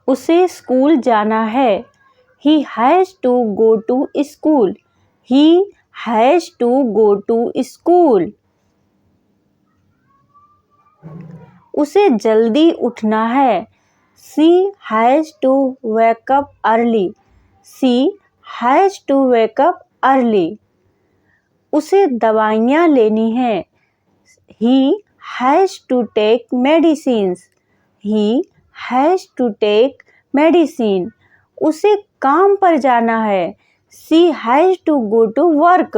उसे स्कूल जाना है। He has to go to school. He has to go to school. उसे जल्दी उठना है। She has to wake up early. She has to wake up early. उसे दवाइयाँ लेनी है। He has to take medicines. He has to take medicine. उसे काम पर जाना है। She has to go to work.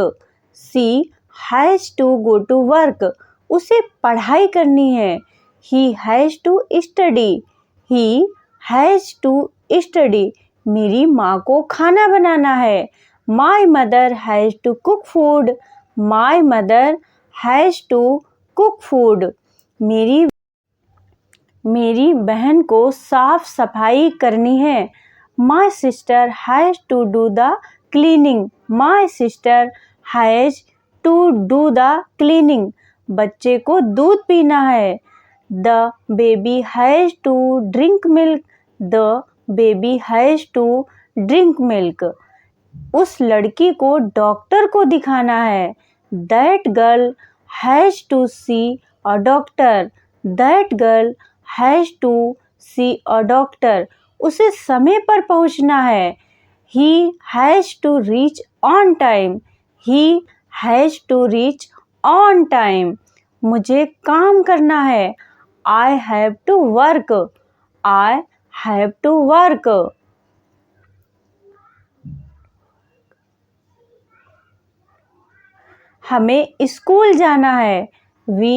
She has to go to work. उसे पढ़ाई करनी है। He has to study. He has to study. मेरी माँ को खाना बनाना है। My mother has to cook food. My mother has to cook food. मेरी बहन को साफ सफाई करनी है। My sister has to do the cleaning. My sister has to do the cleaning. बच्चे को दूध पीना है। The baby has to drink milk. The baby has to drink milk. उस लड़की को डॉक्टर को दिखाना है। That girl has to see a doctor. That girl has to see a doctor. उसे समय पर पहुंचना है। He has to reach on time. He has to reach on time. मुझे काम करना है। I have to work. I have to work. हमें स्कूल जाना है। We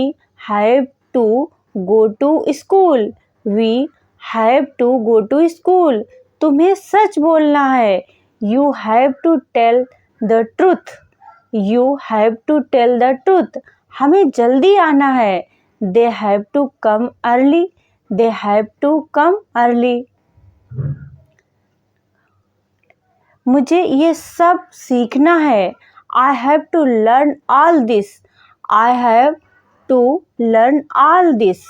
have to go to school. We have to go to school. तुम्हें सच बोलना है। You have to tell the truth. You have to tell the truth. हमें जल्दी आना है। They have to come early. They have to come early. मुझे ये सब सीखना है। I have to learn all this. I have to learn all this.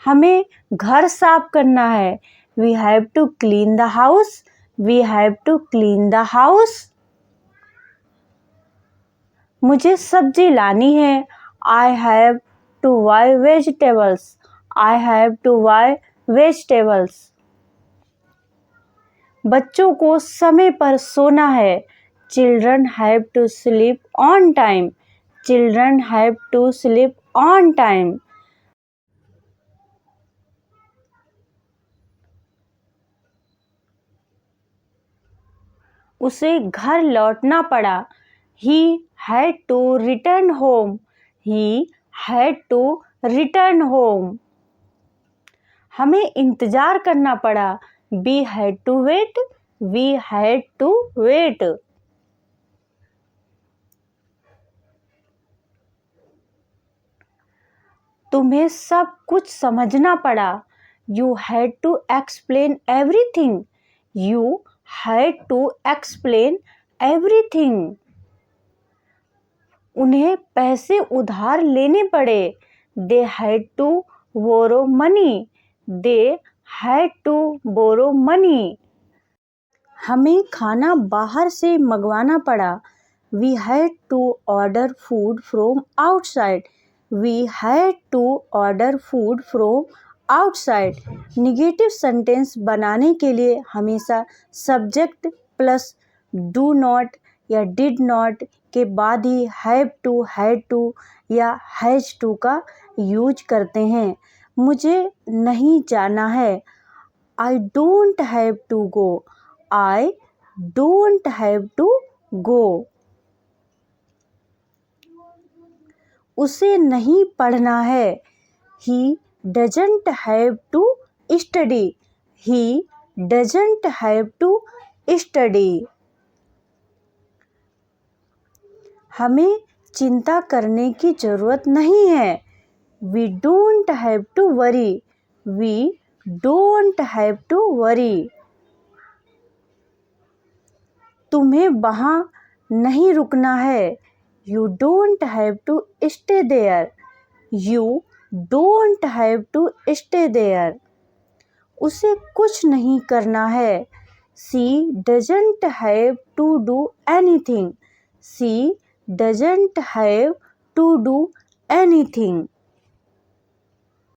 हमें घर साफ करना है। We have to clean the house. We have to clean the house. मुझे सब्जी लानी है। I have to buy vegetables. I have to buy vegetables. बच्चों को समय पर सोना है। Children have to sleep on time. Children have to sleep on time. उसे घर लौटना पड़ा। He had to return home. He had to return home. हमें इंतजार करना पड़ा। We had to wait. We had to wait. तुम्हें सब कुछ समझना पड़ा। You had to explain everything. You had to explain everything. उन्हें पैसे उधार लेने पड़े। They had to borrow money. They had to borrow money. हमें खाना बाहर से मंगवाना पड़ा। We had to order food from outside. We had to order food from outside. Negative sentence बनाने के लिए हमेशा सब्जेक्ट प्लस डू नॉट या डिड नॉट के बाद ही हैव टू, हैड टू या हैज टू का यूज करते हैं। मुझे नहीं जाना है। I don't have to go. I don't have to go. उसे नहीं पढ़ना है। He doesn't have to study. He doesn't have to study. हमें चिंता करने की ज़रूरत नहीं है। We don't have to worry. We don't have to worry. तुम्हें वहाँ नहीं रुकना है। You don't have to stay there. You don't have to stay there. उसे कुछ नहीं करना है। She doesn't have to do anything. She doesn't have to do anything.